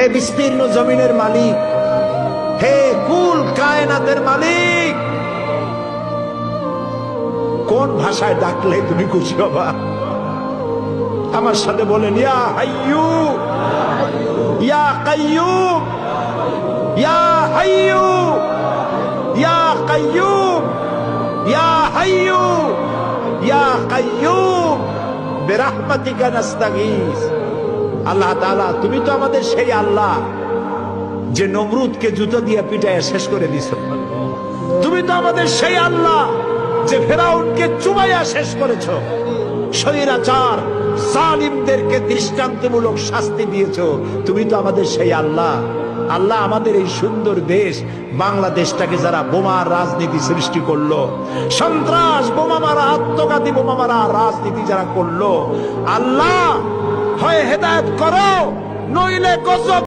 হে বিস্তীর্ণ জমিনের মালিক, হে কুল কায়নাতের মালিক, কোন ভাষায় ডাকলে তুমি খুশি হবা? আমার সাথে বলেন, ইয়া হাইয়ু ইয়া কাইয়ুম, ইয়া হাইয়ু ইয়া কাইয়ুম, ইয়া হাইয়ু ইয়া কাইয়ুম বিরহমাতিকা নাস্তাগীস। আল্লাহ তাআলা, তুমি তো আমাদের সেই আল্লাহ যে নমরুদকে জুতো দিয়ে পিটায় শেষ করে দিছ। তুমি তো আমাদের সেই আল্লাহ যে ফেরাউনকে চুবাইয়া শেষ করেছ। স্বৈরাচার জালিমদেরকে দৃষ্টান্তমূলক শাস্তি দিয়েছ। তুমি তো আমাদের সেই আল্লাহ। আল্লাহ, আমাদের এই সুন্দর দেশ বাংলাদেশটাকে যারা বোমার রাজনীতি সৃষ্টি করলো, সন্ত্রাস বোমা মারা, আত্মঘাতী বোমা মারা রাজনীতি যারা করলো, আল্লাহ হয় হেদায়েত করো, নইলে গজব।